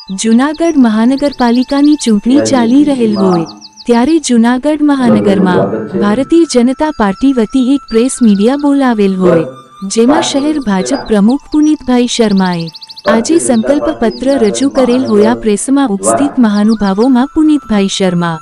જૂનાગઢ મહાનગરપાલિકાની ચૂંટણી ચાલી રહેલ હોય ત્યારે જૂનાગઢ મહાનગરમાં ભારતીય જનતા પાર્ટી વતી એક પ્રેસ મીડિયા બોલાવેલ હોય, જેમાં શહેર ભાજપ પ્રમુખ પુનિતભાઈ શર્માએ આજે સંકલ્પ પત્ર રજૂ કરેલ હોય। આ પ્રેસમાં ઉપસ્થિત મહાનુભાવોમાં પુનિતભાઈ શર્મા,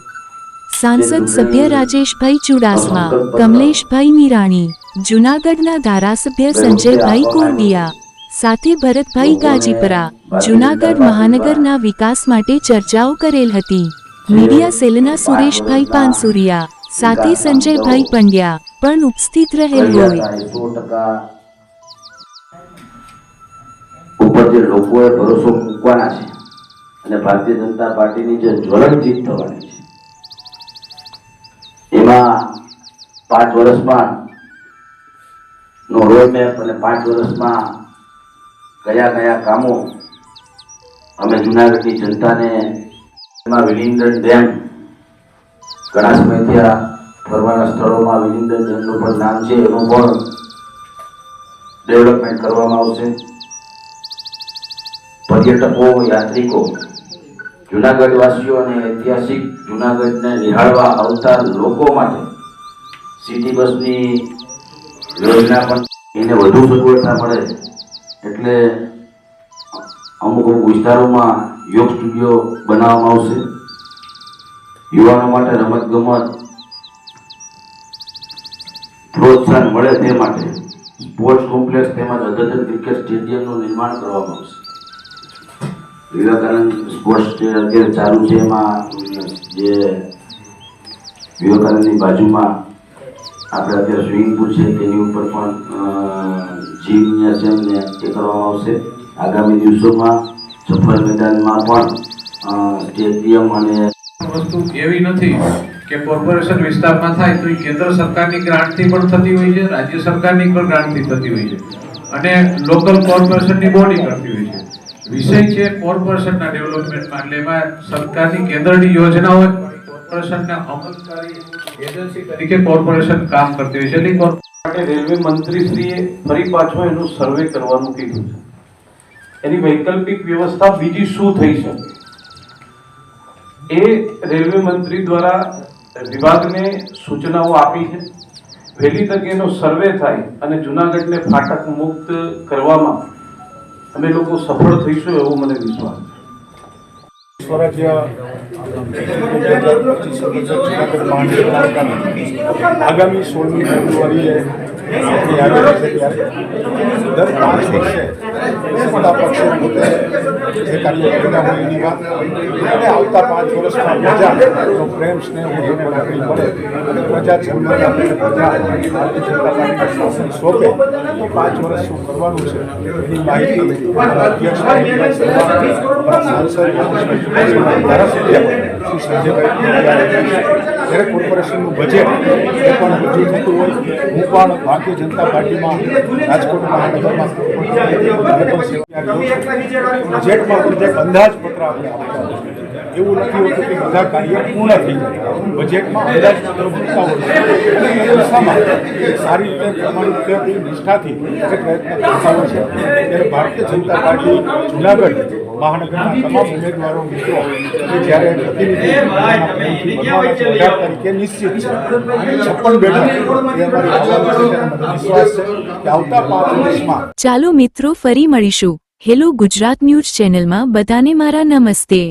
सांसद सभ्य राजेशभाई चुडासमा, कमलेशभाई मीराणी, जूनागढ़ना धारासभ्य संजयभाई कोरडिया, साथे भरतभाई गाजीपरा जूनागढ़ महानगरना विकास माटे चर्चाओ करेल हती। मीडिया सेलना सुरेशभाई पानसुरिया साथे संजयभाई पंड्या पण उपस्थित रहेल होय। ઉપર જે લોકોએ ભરોસો મૂકવાના છે અને ભારતીય જનતા પાર્ટીની જે જ્વલંત જીત થવાની છે એમાં 5 વર્ષમાં નો રોડમેપ અને 5 વર્ષમાં કયા કયા કામો અમે જૂનાગઢની જનતાને એમાં વિલિંગડન ડેમ ઘણા સમયથી આ ફરવાના સ્થળોમાં વિલિંગડન ડેમનું પણ નામ છે, એનું પણ ડેવલપમેન્ટ કરવામાં આવશે। पर्यटकों यात्रिकों जूनागढ़ वासियों ने ऐतिहासिक जूनागढ़ ने निहाळवा आवता लोको माटे सिटी बसनी योजना पण एने વધુ સગવડતા મળે એટલે અમુક વિસ્તારોમાં યોગ સ્ટુડિયો બનાવવામાં આવશે। યુવાનો માટે રમતગમત પ્રોત્સાહન મળે તે માટે સ્પોર્ટ્સ કોમ્પ્લેક્સ તેમજ અદ્યતન ક્રિકેટ સ્ટેડિયમનું નિર્માણ કરવામાં આવશે। विवेकानंद स्पोर्ट्स डे अत्यारे चालू है, एमां जे विवेकानंद ની બાજુમાં આપણે અત્યારે સ્વિમિંગ પૂલ છે તેની ઉપર પણ જીમ્નેશિયમ ને એ કરવામાં આવશે। આગામી દિવસોમાં સફળ મેદાનમાં પણ સ્ટેડિયમ અને વસ્તુ એવી નથી કે કોર્પોરેશન વિસ્તારમાં થાય તો એ કેન્દ્ર સરકારની ગ્રાન્ટથી પણ થતી હોય છે, રાજ્ય સરકારની પણ ગ્રાન્ટથી થતી હોય છે અને લોકલ કોર્પોરેશનની બોડી કરતી હોય છે। विषय है कॉर्पोरेशन ना डेवलपमेंट माटे में सरकार की केंद्र की योजनाओं कॉर्पोरेशन ने अमलकारी एजेंसी तरीके कॉर्पोरेशन काम करती है। रेलवे मंत्री श्री फरी पाछो एनु सर्वे करवानुं कीधुं छे। एनी वैकल्पिक व्यवस्था बीजी शुं थई शके ए रेलवे मंत्री द्वारा विभाग ने सूचनाओं आपी है। वहेली तके एनो सर्वे थाय अने जूनागढ़ ने फाटक मुक्त करवामां અમે લોકો સફળ થઈશું એવો મને વિશ્વાસ છે। સ્વરાજ્ય આગામી 16મી ફેબ્રુઆરીએ દર 5 વર્ષે સત્તા પક્ષે પોતે જે કાર્ય કરતા હોય એની વાત અને આવતા 5 વર્ષમાં પ્રજાનો પ્રેમ સ્નેહ વધુ મળે અને પ્રજા જન્મને પ્રજા ભારતીય જનતા પાર્ટીના શાસન સોંપે તો 5 વર્ષ શું કરવાનું છે એની માહિતી અધ્યક્ષ સાંસદ ધારાસભ્ય શ્રી સંજયભાઈ જ્યારે કોર્પોરેશનનું બજેટ એ પણ રજૂ થતું હોય, હું પણ ભારતીય જનતા પાર્ટીમાં રાજકોટ મહાનગરમાં બજેટમાં પણ જે અંદાજપત્ર આપણે આપતા હોય એવું નથી હોતું કે બધા કાર્ય પૂર્ણ થઈ જાય। બજેટમાં અંદાજપત્ર બનતા હોય અને એ દિશામાં સારી રીતે પ્રમાણિક નિષ્ઠાથી જે પ્રયત્ન કરતા હોય છે ત્યારે ભારતીય જનતા પાર્ટી જૂનાગઢ મહાનગરના તમામ ઉમેદવારો મિત્રો કે જ્યારે પ્રતિનિધિ 18 તારીખે નિશ્ચિત છે 56 બેઠક એ અમારી આવવાની છે, મને વિશ્વાસ છે કે આવતા 5 વર્ષમાં। ચાલો મિત્રો ફરી મળીશું। હેલો ગુજરાત ન્યૂઝ ચેનલમાં બધાને મારા નમસ્તે।